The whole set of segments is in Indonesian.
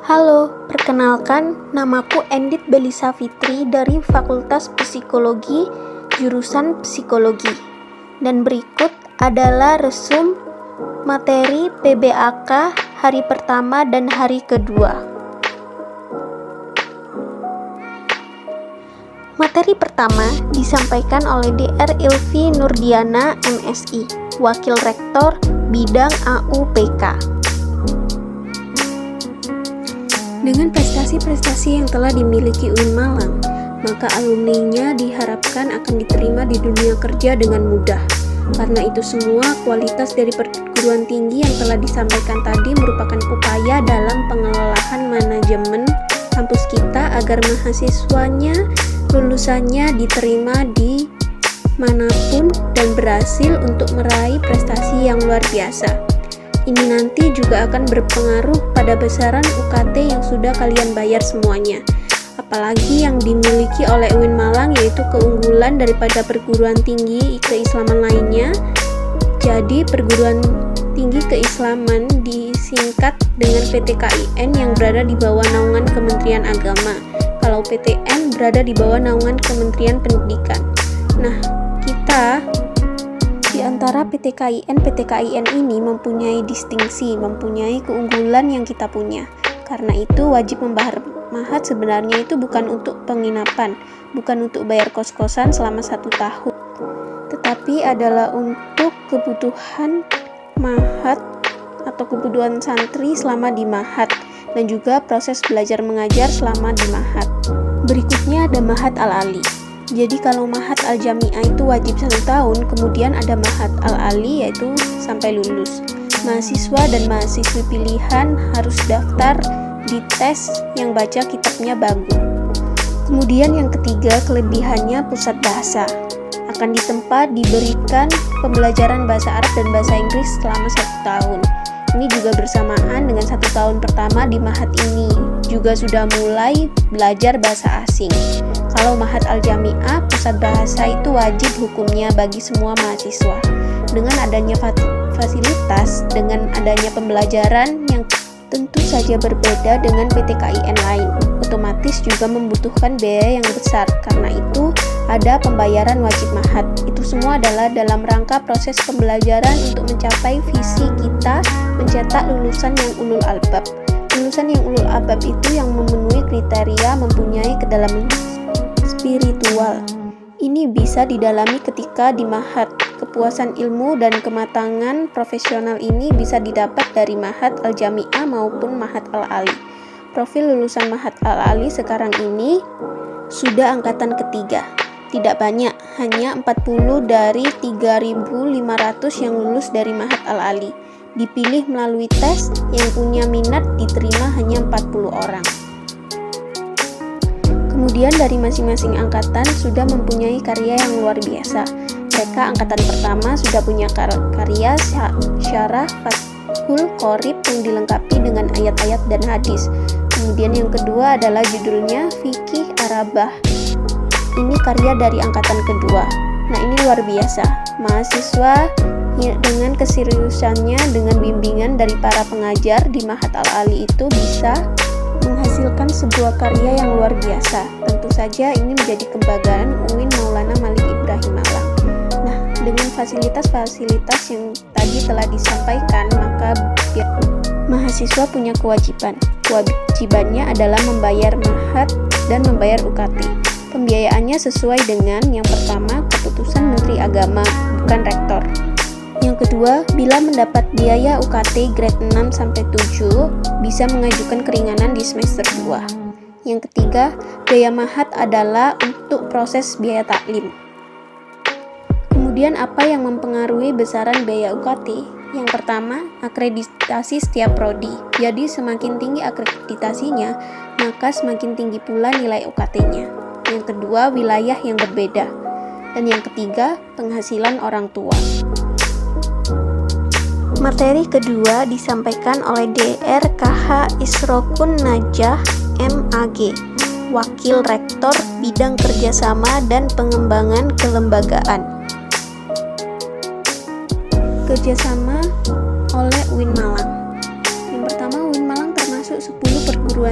Halo, perkenalkan, namaku Endit Belisa Fitri dari Fakultas Psikologi, jurusan Psikologi. Dan berikut adalah resum materi PBAK hari pertama dan hari kedua. Materi pertama disampaikan oleh Dr. Ilvi Nurdiana, MSI, Wakil Rektor Bidang AUPK. Dengan prestasi-prestasi yang telah dimiliki UIN Malang, maka alumninya diharapkan akan diterima di dunia kerja dengan mudah. Karena itu semua kualitas dari perguruan tinggi yang telah disampaikan tadi merupakan upaya dalam pengelolaan manajemen kampus kita agar mahasiswanya, lulusannya diterima di manapun dan berhasil untuk meraih prestasi yang luar biasa. Ini nanti juga akan berpengaruh pada besaran UKT yang sudah kalian bayar semuanya. Apalagi yang dimiliki oleh UIN Malang yaitu keunggulan daripada perguruan tinggi keislaman lainnya. Jadi perguruan tinggi keislaman disingkat dengan PTKIN yang berada di bawah naungan Kementerian Agama. Kalau PTN berada di bawah naungan Kementerian Pendidikan. Nah, kita di antara PTKIN ini mempunyai distingsi, mempunyai keunggulan yang kita punya. Karena itu wajib membayar mahat sebenarnya itu bukan untuk penginapan, bukan untuk bayar kos-kosan selama 1 tahun, tetapi adalah untuk kebutuhan mahat atau kebutuhan santri selama di mahat dan juga proses belajar mengajar selama di mahat. Berikutnya ada mahat al-ali. Jadi kalau mahat al-jami'ah itu wajib 1 tahun, kemudian ada mahat al-ali yaitu sampai lulus. Mahasiswa dan mahasiswi pilihan harus daftar di tes yang baca kitabnya bagus. Kemudian yang ketiga, kelebihannya pusat bahasa. Akan ditempa diberikan pembelajaran bahasa Arab dan bahasa Inggris selama 1 tahun. Ini juga bersamaan dengan 1 tahun pertama di mahat ini. Juga sudah mulai belajar bahasa asing. Kalau mahat al-jami'ah, pusat bahasa itu wajib hukumnya bagi semua mahasiswa. Dengan adanya fasilitas, dengan adanya pembelajaran yang tentu saja berbeda dengan PTKIN lain, otomatis juga membutuhkan biaya yang besar. Karena itu, ada pembayaran wajib mahat. Itu semua adalah dalam rangka proses pembelajaran untuk mencapai visi kita mencetak lulusan yang ulul albab. Lulusan yang ulul albab itu yang memenuhi kriteria mempunyai kedalaman spiritual. Ini bisa didalami ketika di mahat. Kepuasan ilmu dan kematangan profesional ini bisa didapat dari mahat al-jami'ah maupun mahat al-ali. Profil lulusan mahat al-ali sekarang ini sudah angkatan ketiga. Tidak banyak, hanya 40 dari 3.500 yang lulus dari mahat al-ali. Dipilih melalui tes, yang punya minat diterima hanya 40 orang. Kemudian dari masing-masing angkatan sudah mempunyai karya yang luar biasa. Mereka angkatan pertama sudah punya karya syarah Fathul Qorib yang dilengkapi dengan ayat-ayat dan hadis. Kemudian yang kedua adalah judulnya Fikih Arabah. Ini karya dari angkatan kedua. Nah, ini luar biasa. Mahasiswa dengan keseriusannya, dengan bimbingan dari para pengajar di Mahat Al-Ali itu bisa menghasilkan sebuah karya yang luar biasa. Tentu saja ini menjadi kebanggaan UIN Maulana Malik Ibrahim Malang. Nah, dengan fasilitas-fasilitas yang tadi telah disampaikan, maka mahasiswa punya kewajiban. Kewajibannya adalah membayar mahat dan membayar UKT. Pembiayaannya sesuai dengan yang pertama, keputusan Menteri Agama, bukan rektor. Yang kedua, bila mendapat biaya UKT grade 6-7, bisa mengajukan keringanan di semester 2. Yang ketiga, biaya mahat adalah untuk proses biaya taklim. Kemudian apa yang mempengaruhi besaran biaya UKT? Yang pertama, akreditasi setiap prodi. Jadi semakin tinggi akreditasinya, maka semakin tinggi pula nilai UKT-nya. Yang kedua, wilayah yang berbeda. Dan yang ketiga, penghasilan orang tua. Materi kedua disampaikan oleh Dr. KH Isrokun Najah, MAG, Wakil Rektor Bidang Kerjasama dan Pengembangan Kelembagaan. Kerjasama oleh UIN Malang. Yang pertama, UIN Malang termasuk 10 perguruan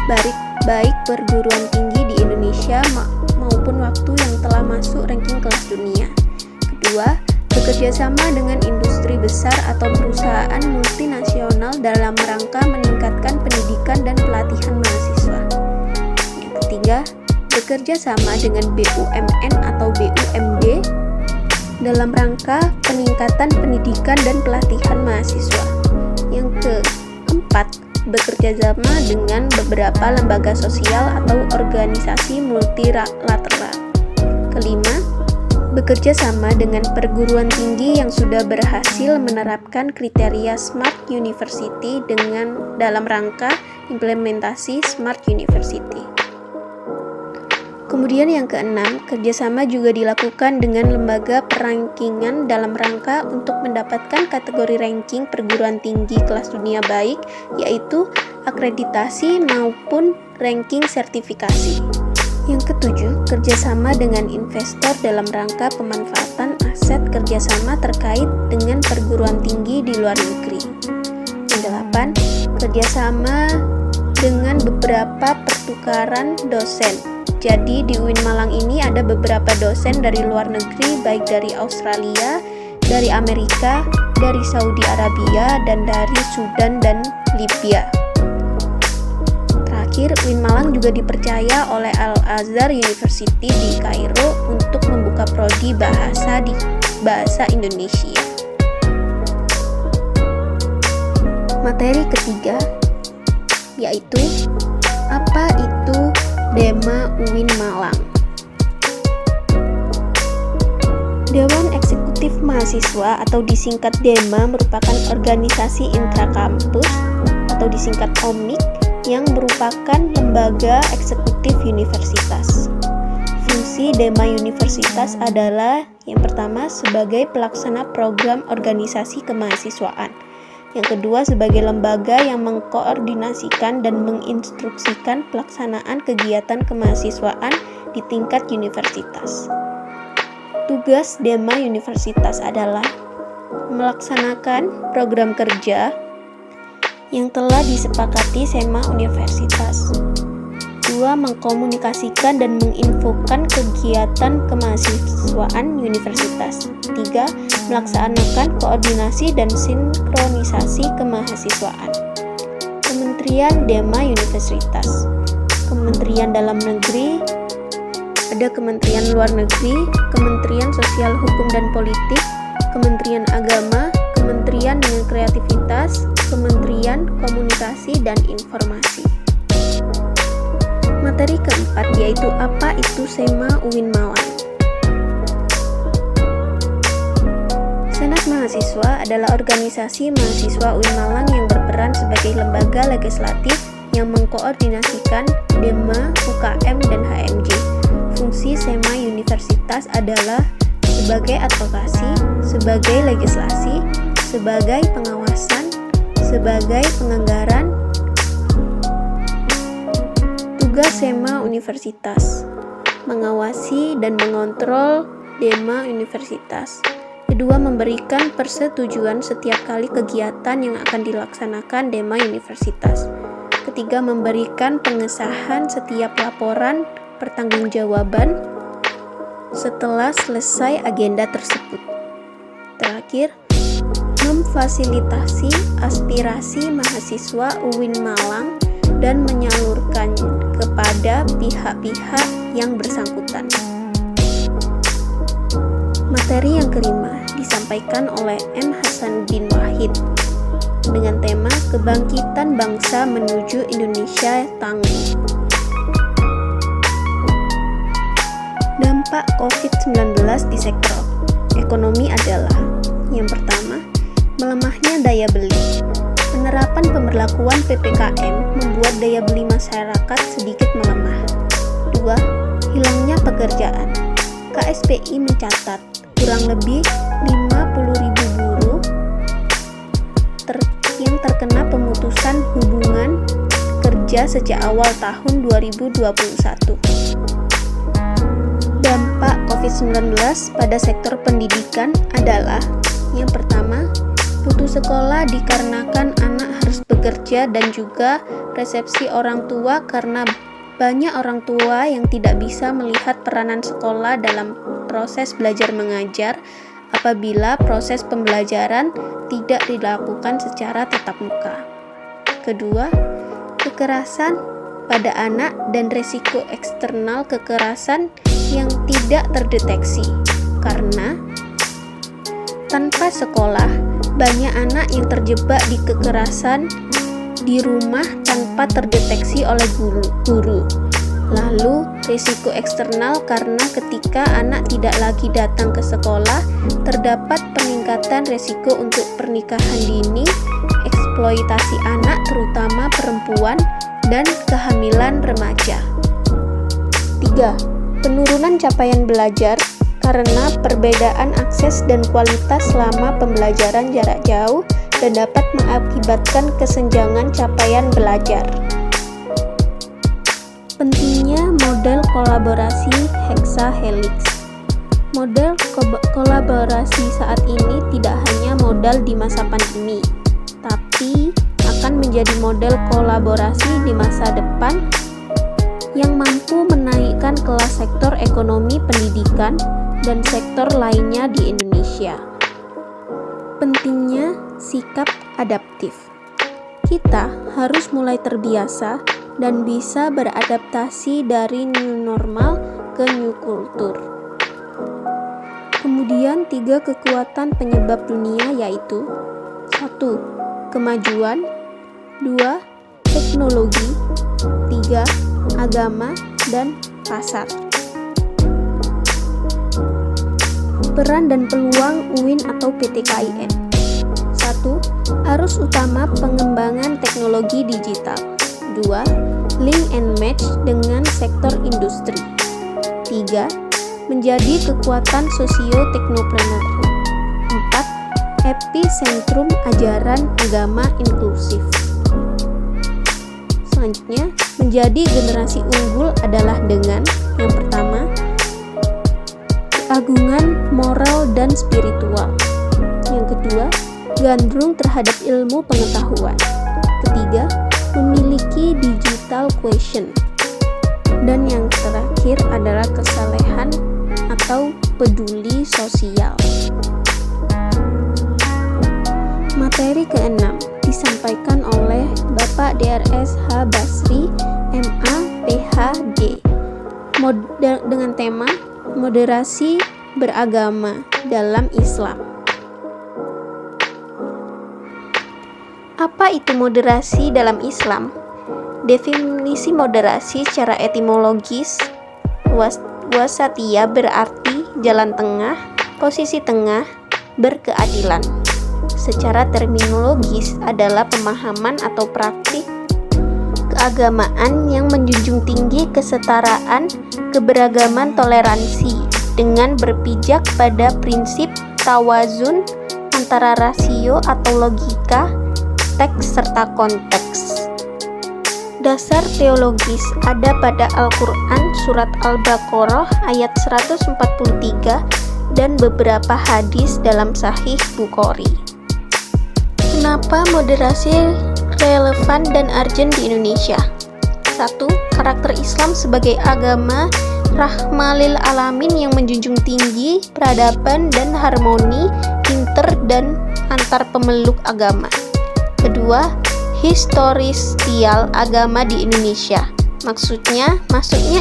baik perguruan tinggi di Indonesia maupun waktu yang telah masuk ranking kelas dunia. Kedua, bekerja sama dengan industri besar atau perusahaan multinasional dalam rangka meningkatkan pendidikan dan pelatihan mahasiswa. Yang ketiga, bekerja sama dengan BUMN atau BUMD dalam rangka peningkatan pendidikan dan pelatihan mahasiswa. Yang keempat, bekerja sama dengan beberapa lembaga sosial atau organisasi multilateral. Kelima, bekerja sama dengan perguruan tinggi yang sudah berhasil menerapkan kriteria Smart University dalam rangka implementasi Smart University. Kemudian yang keenam, kerjasama juga dilakukan dengan lembaga perankingan dalam rangka untuk mendapatkan kategori ranking perguruan tinggi kelas dunia baik, yaitu akreditasi maupun ranking sertifikasi. Yang ketujuh, kerjasama dengan investor dalam rangka pemanfaatan aset kerjasama terkait dengan perguruan tinggi di luar negeri. Yang delapan, kerjasama dengan beberapa pertukaran dosen. Jadi di UIN Malang ini ada beberapa dosen dari luar negeri, baik dari Australia, dari Amerika, dari Saudi Arabia, dan dari Sudan dan Libya. Terakhir, UIN Malang juga dipercaya oleh Al-Azhar University di Kairo untuk membuka prodi bahasa Indonesia. Materi ketiga yaitu apa itu Dema UIN Malang. Dewan Eksekutif Mahasiswa atau disingkat DEMA merupakan organisasi intrakampus atau disingkat OMIK yang merupakan lembaga eksekutif universitas. Fungsi DEMA Universitas adalah yang pertama sebagai pelaksana program organisasi kemahasiswaan. Yang kedua, sebagai lembaga yang mengkoordinasikan dan menginstruksikan pelaksanaan kegiatan kemahasiswaan di tingkat universitas. Tugas DEMA Universitas adalah melaksanakan program kerja yang telah disepakati SEMA Universitas. 2. Mengkomunikasikan dan menginfokan kegiatan kemahasiswaan universitas. 3. Melaksanakan koordinasi dan sinkronisasi kemahasiswaan. Kementerian DEMA Universitas. Kementerian Dalam Negeri, ada Kementerian Luar Negeri, Kementerian Sosial Hukum dan Politik, Kementerian Agama, Kementerian dengan Kreativitas, Kementerian Komunikasi dan Informasi. Materi keempat yaitu apa itu SEMA UIN Malang. Senat Mahasiswa adalah organisasi mahasiswa UIN Malang yang berperan sebagai lembaga legislatif yang mengkoordinasikan DEMA, UKM, dan HMJ. Fungsi SEMA Universitas adalah sebagai advokasi, sebagai legislasi, sebagai pengawasan, sebagai penganggaran. Tugas SEMA Universitas: mengawasi dan mengontrol DEMA Universitas. Kedua, memberikan persetujuan setiap kali kegiatan yang akan dilaksanakan DEMA Universitas. Ketiga, memberikan pengesahan setiap laporan pertanggungjawaban setelah selesai agenda tersebut. Terakhir, memfasilitasi aspirasi mahasiswa UIN Malang dan menyalurkannya kepada pihak-pihak yang bersangkutan. Materi yang kelima disampaikan oleh M. Hasanuddin Wahid dengan tema Kebangkitan Bangsa Menuju Indonesia Tangguh. Dampak COVID-19 di sektor ekonomi adalah: yang pertama, melemahnya daya beli. Penerapan pemberlakuan PPKM membuat daya beli masyarakat sedikit melemah. 2. Hilangnya pekerjaan. KSPI mencatat kurang lebih 50.000 buruh yang terkena pemutusan hubungan kerja sejak awal tahun 2021. Dampak COVID-19 pada sektor pendidikan adalah: yang pertama, putus sekolah dikarenakan anak harus bekerja dan juga persepsi orang tua karena banyak orang tua yang tidak bisa melihat peranan sekolah dalam proses belajar mengajar apabila proses pembelajaran tidak dilakukan secara tatap muka. Kedua, kekerasan pada anak dan risiko eksternal kekerasan yang tidak terdeteksi. Karena tanpa sekolah, banyak anak yang terjebak di kekerasan di rumah tanpa terdeteksi oleh guru. Lalu, risiko eksternal karena ketika anak tidak lagi datang ke sekolah, terdapat peningkatan risiko untuk pernikahan dini, eksploitasi anak terutama perempuan, dan kehamilan remaja. 3. Penurunan capaian belajar karena perbedaan akses dan kualitas selama pembelajaran jarak jauh dan dapat mengakibatkan kesenjangan capaian belajar. Pentingnya model kolaborasi heksahelix. Model kolaborasi saat ini tidak hanya modal di masa pandemi, tapi akan menjadi model kolaborasi di masa depan yang mampu menaikkan kelas sektor ekonomi pendidikan dan sektor lainnya di Indonesia. Pentingnya sikap adaptif. Kita harus mulai terbiasa dan bisa beradaptasi dari new normal ke new culture. Kemudian 3 kekuatan penyebab dunia yaitu 1. Kemajuan, 2. Teknologi, 3. Agama, dan pasar. Peran dan peluang UIN atau PTKIN. 1. Arus utama pengembangan teknologi digital. 2. Link and match dengan sektor industri. 3. Menjadi kekuatan sosio-teknopreneur. 4. Epicentrum ajaran agama inklusif. Selanjutnya, menjadi generasi unggul adalah dengan yang pertama, keagungan moral dan spiritual. Yang kedua, gandrung terhadap ilmu pengetahuan. Ketiga, memiliki digital quotient. Dan yang terakhir adalah kesalehan atau peduli sosial. Materi keenam disampaikan oleh Bapak Drs. H. Basri, MA, PhD, dengan tema Moderasi beragama dalam Islam. Apa itu moderasi dalam Islam? Definisi moderasi secara etimologis, wasatiyah berarti jalan tengah, posisi tengah, berkeadilan. Secara terminologis adalah pemahaman atau praktik keagamaan yang menjunjung tinggi kesetaraan, keberagaman, toleransi dengan berpijak pada prinsip tawazun antara rasio atau logika, teks serta konteks. Dasar teologis ada pada Al-Quran surat Al-Baqarah ayat 143 dan beberapa hadis dalam Sahih Bukhari. Kenapa moderasi relevan dan urgent di Indonesia? 1. Karakter Islam sebagai agama rahmalil alamin yang menjunjung tinggi peradaban dan harmoni inter dan antar pemeluk agama. Kedua, historisial agama di Indonesia. Masuknya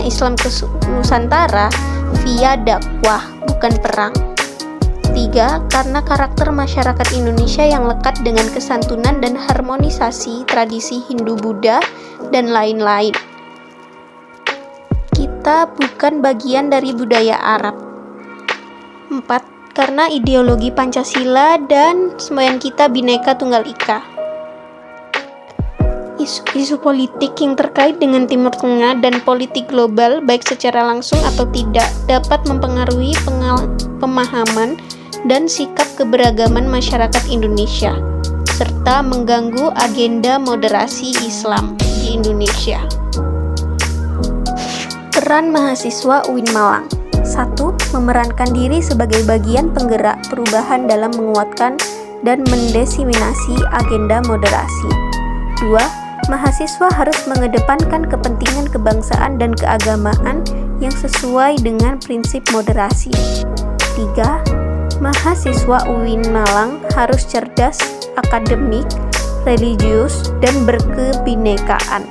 Islam ke Nusantara via dakwah, bukan perang. 3. Karena karakter masyarakat Indonesia yang lekat dengan kesantunan dan harmonisasi tradisi Hindu-Buddha dan lain-lain. Kita bukan bagian dari budaya Arab. 4. Karena ideologi Pancasila dan semboyan kita Bhinneka Tunggal Ika. Isu politik yang terkait dengan Timur Tengah dan politik global baik secara langsung atau tidak dapat mempengaruhi pemahaman dan sikap keberagaman masyarakat Indonesia serta mengganggu agenda moderasi Islam di Indonesia. Peran mahasiswa UIN Malang. 1. Memerankan diri sebagai bagian penggerak perubahan dalam menguatkan dan mendesiminasi agenda moderasi. 2. mahasiswa harus mengedepankan kepentingan kebangsaan dan keagamaan yang sesuai dengan prinsip moderasi. 3. Mahasiswa UIN Malang harus cerdas, akademik, religius, dan berkebinekaan.